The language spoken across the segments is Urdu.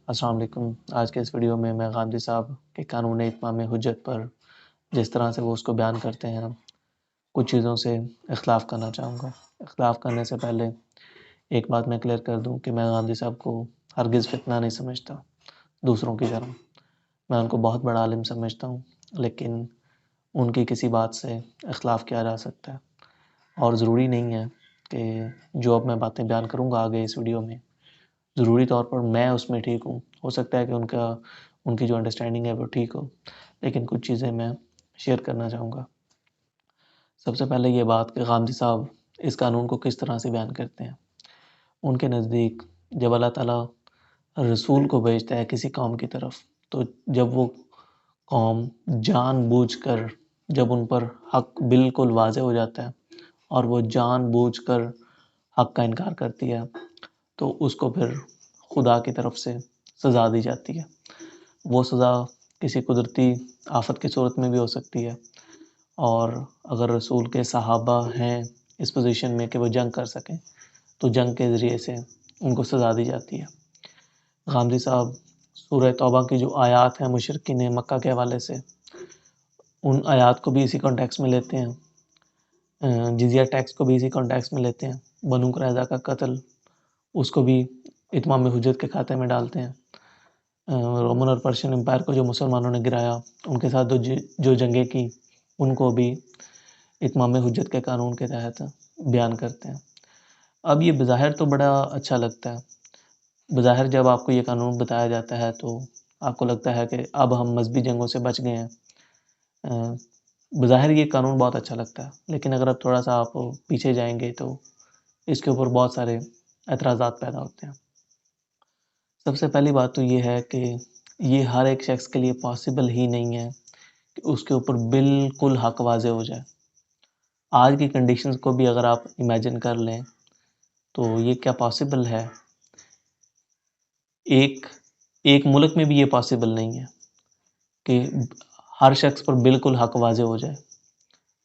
السلام علیکم۔ آج کے اس ویڈیو میں غامدی صاحب کے قانون اتمام حجت پر جس طرح سے وہ اس کو بیان کرتے ہیں کچھ چیزوں سے اختلاف کرنا چاہوں گا۔ اختلاف کرنے سے پہلے ایک بات میں کلیئر کر دوں کہ میں غامدی صاحب کو ہرگز فتنہ نہیں سمجھتا دوسروں کی طرح۔ میں ان کو بہت بڑا عالم سمجھتا ہوں، لیکن ان کی کسی بات سے اختلاف کیا جا سکتا ہے، اور ضروری نہیں ہے کہ جو اب میں باتیں بیان کروں گا آگے اس ویڈیو میں ضروری طور پر میں اس میں ٹھیک ہوں۔ ہو سکتا ہے کہ ان کی جو انڈرسٹینڈنگ ہے وہ ٹھیک ہو، لیکن کچھ چیزیں میں شیئر کرنا چاہوں گا۔ سب سے پہلے یہ بات کہ غامدی صاحب اس قانون کو کس طرح سے بیان کرتے ہیں۔ ان کے نزدیک جب اللہ تعالیٰ رسول کو بھیجتا ہے کسی قوم کی طرف، تو جب وہ قوم جان بوجھ کر جب ان پر حق بالکل واضح ہو جاتا ہے اور وہ جان بوجھ کر حق کا انکار کرتی ہے، تو اس کو پھر خدا کی طرف سے سزا دی جاتی ہے۔ وہ سزا کسی قدرتی آفت کی صورت میں بھی ہو سکتی ہے، اور اگر رسول کے صحابہ ہیں اس پوزیشن میں کہ وہ جنگ کر سکیں تو جنگ کے ذریعے سے ان کو سزا دی جاتی ہے۔ غامدی صاحب سورہ توبہ کی جو آیات ہیں مشرکین مکہ کے حوالے سے، ان آیات کو بھی اسی کانٹیکس میں لیتے ہیں، جزیہ ٹیکس کو بھی اسی کانٹیکس میں لیتے ہیں، بنو قریظہ کا قتل اس کو بھی اتمام حجت کے کھاتے میں ڈالتے ہیں۔ رومن اور پرشین امپائر کو جو مسلمانوں نے گرایا، ان کے ساتھ جو جنگیں کی، ان کو بھی اتمام حجت کے قانون کے تحت بیان کرتے ہیں۔ اب یہ بظاہر تو بڑا اچھا لگتا ہے، بظاہر جب آپ کو یہ قانون بتایا جاتا ہے تو آپ کو لگتا ہے کہ اب ہم مذہبی جنگوں سے بچ گئے ہیں۔ بظاہر یہ قانون بہت اچھا لگتا ہے، لیکن اگر اب تھوڑا سا آپ پیچھے جائیں گے تو اس کے اوپر بہت سارے اعتراضات پیدا ہوتے ہیں۔ سب سے پہلی بات تو یہ ہے کہ یہ ہر ایک شخص کے لیے پاسبل ہی نہیں ہے کہ اس کے اوپر بالکل حق واضح ہو جائے۔ آج کی کنڈیشنز کو بھی اگر آپ امیجن کر لیں تو یہ کیا پاسبل ہے؟ ایک ملک میں بھی یہ پاسبل نہیں ہے کہ ہر شخص پر بالکل حق واضح ہو جائے۔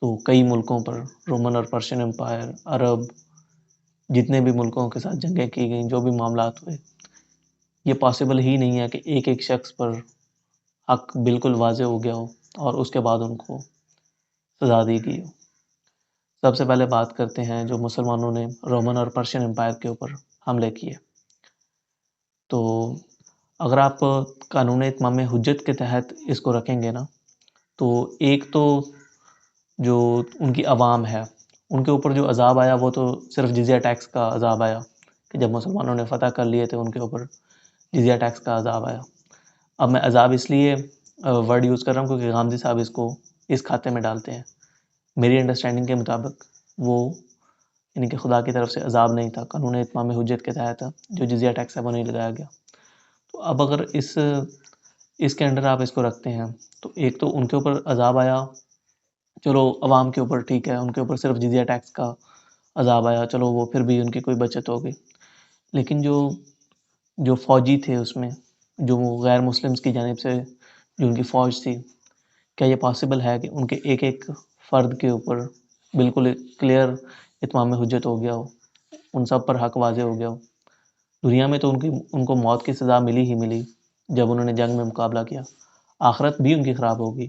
تو کئی ملکوں پر رومن اور پرشین امپائر، عرب، جتنے بھی ملکوں کے ساتھ جنگیں کی گئیں، جو بھی معاملات ہوئے، یہ پاسبل ہی نہیں ہے کہ ایک ایک شخص پر حق بالکل واضح ہو گیا ہو اور اس کے بعد ان کو سزا دی گئی ہو۔ سب سے پہلے بات کرتے ہیں جو مسلمانوں نے رومن اور پرشین امپائر کے اوپر حملے کیے۔ تو اگر آپ قانون اتمام حجت کے تحت اس کو رکھیں گے نا، تو ایک تو جو ان کی عوام ہے ان کے اوپر جو عذاب آیا وہ تو صرف جزیہ ٹیکس کا عذاب آیا کہ جب مسلمانوں نے فتح کر لیے تھے ان کے اوپر جزیہ ٹیکس کا عذاب آیا۔ اب میں عذاب اس لیے ورڈ یوز کر رہا ہوں کیونکہ غامدی صاحب اس کو اس کھاتے میں ڈالتے ہیں۔ میری انڈرسٹینڈنگ کے مطابق وہ یعنی کہ خدا کی طرف سے عذاب نہیں تھا، قانون اتمام حجت کے تحت جو جزیہ ٹیکس ہے وہ نہیں لگایا گیا۔ تو اب اگر اس کے انڈر آپ اس کو رکھتے ہیں تو ایک تو ان کے اوپر عذاب آیا، چلو عوام کے اوپر ٹھیک ہے، ان کے اوپر صرف جزیہ ٹیکس کا عذاب آیا، چلو وہ پھر بھی ان کی کوئی بچت ہو گئی۔ لیکن جو فوجی تھے اس میں، جو غیر مسلمز کی جانب سے جو ان کی فوج تھی، کیا یہ پاسبل ہے کہ ان کے ایک ایک فرد کے اوپر بالکل کلیئر اتمام حجت ہو گیا ہو، ان سب پر حق واضح ہو گیا ہو؟ دنیا میں تو ان کو موت کی سزا ملی ہی ملی جب انہوں نے جنگ میں مقابلہ کیا، آخرت بھی ان کی خراب ہوگی،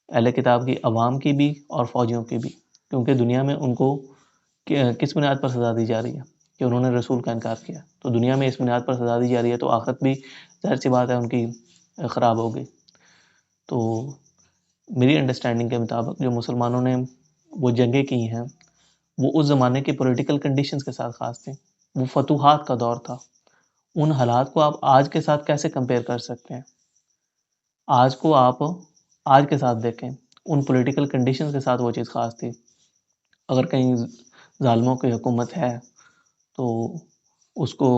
اہل کتاب کی عوام کی بھی اور فوجیوں کی بھی، کیونکہ دنیا میں ان کو کس بنیاد پر سزا دی جا رہی ہے کہ انہوں نے رسول کا انکار کیا۔ تو دنیا میں اس بنیاد پر سزا دی جا رہی ہے تو آخرت بھی ظاہر سی بات ہے ان کی خراب ہوگی۔ تو میری انڈرسٹینڈنگ کے مطابق جو مسلمانوں نے وہ جنگیں کی ہیں وہ اس زمانے کی پولیٹیکل کنڈیشنز کے ساتھ خاص تھیں، وہ فتوحات کا دور تھا۔ ان حالات کو آپ آج کے ساتھ کیسے کمپیئر کر سکتے ہیں؟ آج کو آپ آج کے ساتھ دیکھیں، ان پولیٹیکل کنڈیشنز کے ساتھ وہ چیز خاص تھی۔ اگر کہیں ظالموں کی حکومت ہے تو اس کو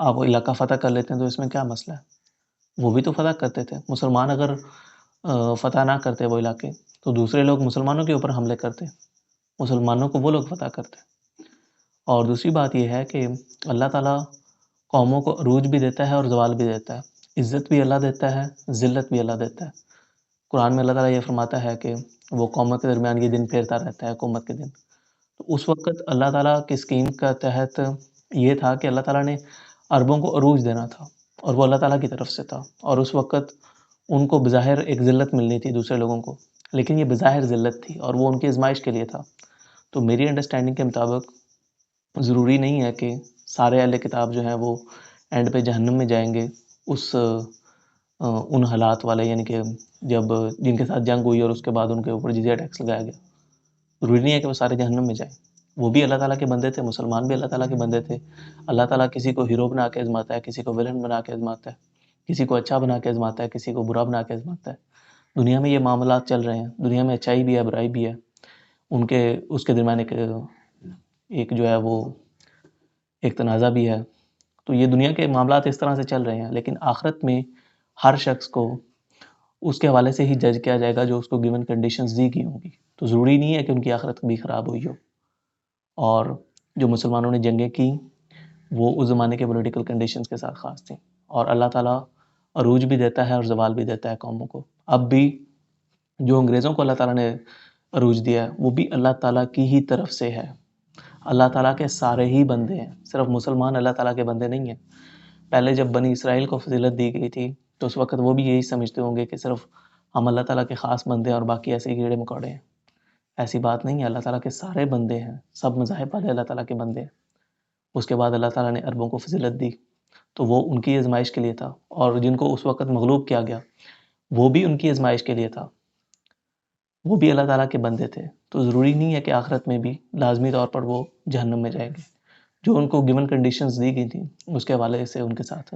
آپ علاقہ فتح کر لیتے ہیں تو اس میں کیا مسئلہ ہے؟ وہ بھی تو فتح کرتے تھے۔ مسلمان اگر فتح نہ کرتے وہ علاقے تو دوسرے لوگ مسلمانوں کے اوپر حملے کرتے، مسلمانوں کو وہ لوگ فتح کرتے۔ اور دوسری بات یہ ہے کہ اللہ تعالیٰ قوموں کو عروج بھی دیتا ہے اور زوال بھی دیتا ہے، عزت بھی اللہ دیتا ہے، ذلت بھی اللہ دیتا ہے۔ قرآن میں اللہ تعالیٰ یہ فرماتا ہے کہ وہ قوموں کے درمیان یہ دن پھیرتا رہتا ہے، حکومت کے دن۔ تو اس وقت اللہ تعالیٰ کی اسکیم کا تحت یہ تھا کہ اللہ تعالیٰ نے عربوں کو عروج دینا تھا، اور وہ اللہ تعالیٰ کی طرف سے تھا، اور اس وقت ان کو بظاہر ایک ذلت ملنی تھی دوسرے لوگوں کو، لیکن یہ بظاہر ذلت تھی اور وہ ان کی آزمائش کے لیے تھا۔ تو میری انڈرسٹینڈنگ کے مطابق ضروری نہیں ہے کہ سارے اہل کتاب جو ہیں وہ اینڈ پہ جہنم میں جائیں گے، ان حالات والے، یعنی کہ جب جن کے ساتھ جنگ ہوئی اور اس کے بعد ان کے اوپر جزیہ ٹیکس لگایا گیا، ضروری نہیں ہے کہ وہ سارے جہنم میں جائیں۔ وہ بھی اللہ تعالیٰ کے بندے تھے، مسلمان بھی اللہ تعالیٰ کے بندے تھے۔ اللہ تعالیٰ کسی کو ہیرو بنا کے آزماتا ہے، کسی کو ولن بنا کے آزماتا ہے، کسی کو اچھا بنا کے آزماتا ہے، کسی کو برا بنا کے آزماتا ہے۔ دنیا میں یہ معاملات چل رہے ہیں، دنیا میں اچھائی بھی ہے، برائی بھی ہے، اس کے درمیان ایک جو ہے وہ ایک تنازع بھی ہے۔ تو یہ دنیا کے معاملات اس طرح سے چل رہے ہیں، لیکن آخرت میں ہر شخص کو اس کے حوالے سے ہی جج کیا جائے گا جو اس کو گیون کنڈیشنز دی گئی ہوں گی۔ تو ضروری نہیں ہے کہ ان کی آخرت بھی خراب ہوئی ہو۔ اور جو مسلمانوں نے جنگیں کی وہ اس زمانے کے پولیٹیکل کنڈیشنز کے ساتھ خاص تھیں، اور اللہ تعالیٰ عروج بھی دیتا ہے اور زوال بھی دیتا ہے قوموں کو۔ اب بھی جو انگریزوں کو اللہ تعالیٰ نے عروج دیا ہے وہ بھی اللہ تعالیٰ کی ہی طرف سے ہے۔ اللہ تعالیٰ کے سارے ہی بندے ہیں، صرف مسلمان اللہ تعالیٰ کے بندے نہیں ہیں۔ پہلے جب بنی اسرائیل کو فضیلت دی گئی تھی تو اس وقت وہ بھی یہی سمجھتے ہوں گے کہ صرف ہم اللہ تعالیٰ کے خاص بندے ہیں اور باقی ایسے ہی کیڑے مکوڑے ہیں۔ ایسی بات نہیں ہے، اللہ تعالیٰ کے سارے بندے ہیں، سب مذاہب والے اللہ تعالیٰ کے بندے ہیں۔ اس کے بعد اللہ تعالیٰ نے عربوں کو فضیلت دی تو وہ ان کی آزمائش کے لیے تھا، اور جن کو اس وقت مغلوب کیا گیا وہ بھی ان کی آزمائش کے لیے تھا، وہ بھی اللہ تعالیٰ کے بندے تھے۔ تو ضروری نہیں ہے کہ آخرت میں بھی لازمی طور پر وہ جہنم میں جائیں گے۔ جو ان کو گیون کنڈیشنز دی گئی تھیں اس کے حوالے سے ان کے ساتھ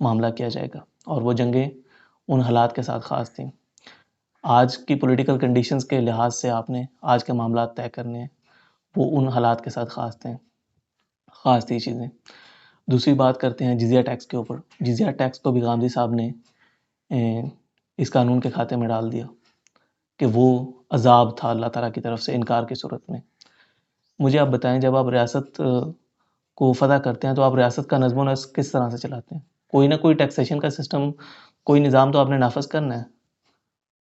معاملہ کیا جائے گا، اور وہ جنگیں ان حالات کے ساتھ خاص تھیں۔ آج کی پولیٹیکل کنڈیشنز کے لحاظ سے آپ نے آج کے معاملات طے کرنے ہیں، وہ ان حالات کے ساتھ خاص تھی چیزیں۔ دوسری بات کرتے ہیں جزیہ ٹیکس کے اوپر۔ جزیہ ٹیکس کو بھی غامدی صاحب نے اس قانون کے کھاتے میں ڈال دیا کہ وہ عذاب تھا اللہ تعالیٰ کی طرف سے انکار کی صورت میں۔ مجھے آپ بتائیں، جب آپ ریاست کو فتح کرتے ہیں تو آپ ریاست کا نظم و نسق کس طرح سے چلاتے ہیں؟ کوئی نہ کوئی ٹیکسیشن کا سسٹم، کوئی نظام تو آپ نے نافذ کرنا ہے۔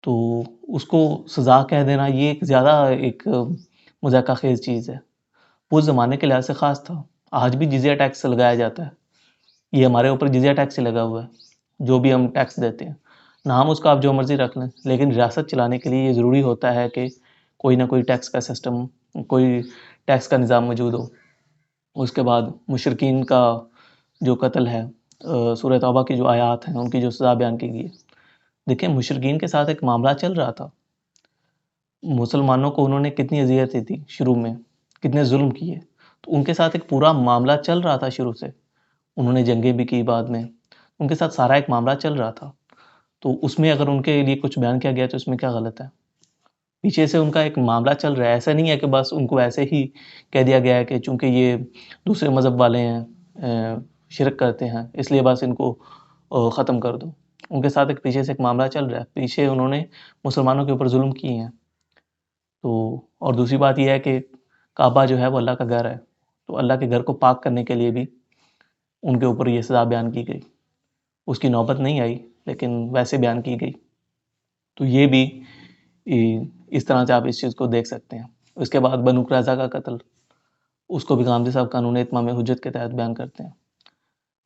تو اس کو سزا کہہ دینا یہ زیادہ ایک مذاکرہ خیز چیز ہے۔ وہ زمانے کے لحاظ سے خاص تھا۔ آج بھی جزیہ ٹیکس لگایا جاتا ہے، یہ ہمارے اوپر جزیہ ٹیکس ہی لگا ہوا ہے، جو بھی ہم ٹیکس دیتے ہیں۔ نام اس کا آپ جو مرضی رکھ لیں، لیکن ریاست چلانے کے لیے یہ ضروری ہوتا ہے کہ کوئی نہ کوئی ٹیکس کا سسٹم، کوئی ٹیکس کا نظام موجود ہو۔ اس کے بعد مشرکین کا جو قتل ہے، سورہ توبہ کی جو آیات ہیں ان کی جو سزا بیان کی گئی ہے، دیکھیں مشرکین کے ساتھ ایک معاملہ چل رہا تھا۔ مسلمانوں کو انہوں نے کتنی اذیتیں دی شروع میں، کتنے ظلم کیے، تو ان کے ساتھ ایک پورا معاملہ چل رہا تھا شروع سے۔ انہوں نے جنگیں بھی کی، بعد میں ان کے ساتھ سارا ایک معاملہ چل رہا تھا۔ تو اس میں اگر ان کے لیے کچھ بیان کیا گیا تو اس میں کیا غلط ہے؟ پیچھے سے ان کا ایک معاملہ چل رہا ہے، ایسا نہیں ہے کہ بس ان کو ایسے ہی کہہ دیا گیا ہے کہ چونکہ یہ دوسرے مذہب والے ہیں، شرک کرتے ہیں، اس لیے بس ان کو ختم کر دو۔ ان کے ساتھ ایک پیچھے سے ایک معاملہ چل رہا ہے، پیچھے انہوں نے مسلمانوں کے اوپر ظلم کیے ہیں۔ تو اور دوسری بات یہ ہے کہ کعبہ جو ہے وہ اللہ کا گھر ہے، تو اللہ کے گھر کو پاک کرنے کے لیے بھی ان کے اوپر یہ سزا بیان کی گئی۔ اس کی نوبت نہیں آئی لیکن ویسے بیان کی گئی۔ تو یہ بھی اس طرح سے آپ اس چیز کو دیکھ سکتے ہیں۔ اس کے بعد بنو قریظہ کا قتل، اس کو بھی غامدی صاحب قانون اتمام حجت کے تحت بیان کرتے ہیں۔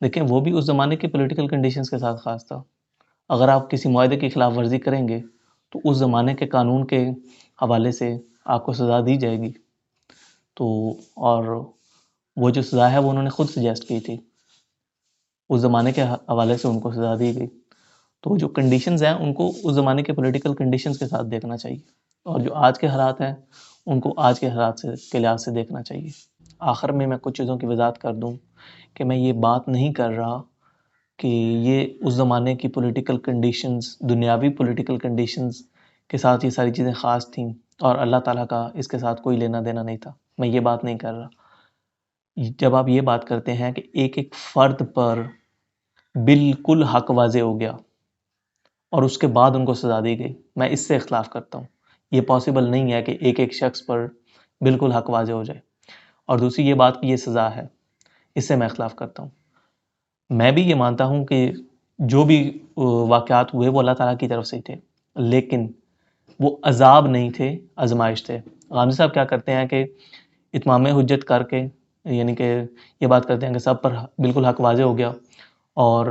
لیکن وہ بھی اس زمانے کے پولیٹیکل کنڈیشنز کے ساتھ خاص تھا۔ اگر آپ کسی معاہدے کی خلاف ورزی کریں گے تو اس زمانے کے قانون کے حوالے سے آپ کو سزا دی جائے گی۔ تو اور وہ جو سزا ہے وہ انہوں نے خود سجیسٹ کی تھی، اس زمانے کے حوالے سے ان کو سزا دی گئی۔ تو جو کنڈیشنز ہیں ان کو اس زمانے کے پولیٹیکل کنڈیشنز کے ساتھ دیکھنا چاہیے، اور جو آج کے حالات ہیں ان کو آج کے حالات کے لحاظ سے دیکھنا چاہیے۔ آخر میں کچھ چیزوں کی وضاحت کر دوں کہ میں یہ بات نہیں کر رہا کہ یہ اس زمانے کی پولیٹیکل کنڈیشنز، دنیاوی پولیٹیکل کنڈیشنز کے ساتھ یہ ساری چیزیں خاص تھیں اور اللہ تعالیٰ کا اس کے ساتھ کوئی لینا دینا نہیں تھا، میں یہ بات نہیں کر رہا۔ جب آپ یہ بات کرتے ہیں کہ ایک ایک فرد پر بالکل حق واضح ہو گیا اور اس کے بعد ان کو سزا دی گئی، میں اس سے اختلاف کرتا ہوں۔ یہ پاسبل نہیں ہے کہ ایک ایک شخص پر بالکل حق واضح ہو جائے، اور دوسری یہ بات کہ یہ سزا ہے، اس سے میں اختلاف کرتا ہوں۔ میں بھی یہ مانتا ہوں کہ جو بھی واقعات ہوئے وہ اللہ تعالیٰ کی طرف سے ہی تھے، لیکن وہ عذاب نہیں تھے، آزمائش تھے۔ غامدی صاحب کیا کرتے ہیں کہ اتمام حجت کر کے، یعنی کہ یہ بات کرتے ہیں کہ سب پر بالکل حق واضح ہو گیا اور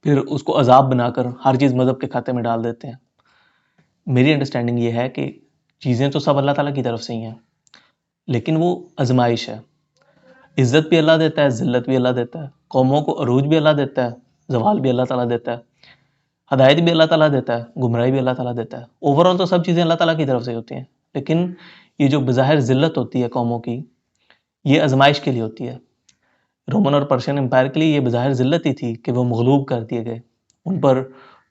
پھر اس کو عذاب بنا کر ہر چیز مذہب کے کھاتے میں ڈال دیتے ہیں. میری انڈرسٹینڈنگ یہ ہے کہ چیزیں تو سب اللہ تعالیٰ کی طرف سے ہی ہیں، لیکن وہ آزمائش ہے. عزت بھی اللہ دیتا ہے، ذلت بھی اللہ دیتا ہے، قوموں کو عروج بھی اللہ دیتا ہے، زوال بھی اللہ تعالیٰ دیتا ہے، ہدایت بھی اللہ تعالیٰ دیتا ہے، گمراہی بھی اللہ تعالیٰ دیتا ہے. اوور آل تو سب چیزیں اللہ تعالیٰ کی طرف سے ہوتی ہیں، لیکن یہ جو بظاہر ذلت ہوتی ہے قوموں کی، یہ آزمائش کے لیے ہوتی ہے. رومن اور پرشین امپائر کے لیے یہ بظاہر ذلت ہی تھی کہ وہ مغلوب کر دیے گئے، ان پر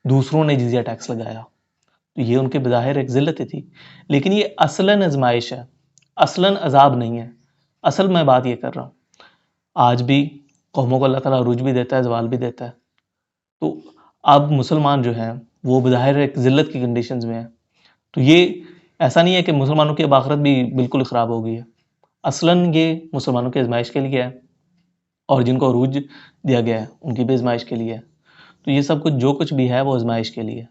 دوسروں نے جزیہ ٹیکس لگایا، تو یہ ان کے بظاہر ایک ذلت ہی تھی. لیکن یہ اصلاً آزمائش ہے، اصلاً عذاب نہیں ہے. اصل میں بات یہ کر رہا ہوں، آج بھی قوموں کو اللہ تعالیٰ عروج بھی دیتا ہے، زوال بھی دیتا ہے. تو اب مسلمان جو ہیں وہ بظاہر ایک ذلت کی کنڈیشنز میں ہیں، تو یہ ایسا نہیں ہے کہ مسلمانوں کی اب آخرت بھی بالکل خراب ہو گئی ہے. اصلاً یہ مسلمانوں کی آزمائش کے لیے ہے، اور جن کو عروج دیا گیا ہے ان کی بھی آزمائش کے لیے ہے. تو یہ سب کچھ جو کچھ بھی ہے وہ آزمائش کے لیے ہے.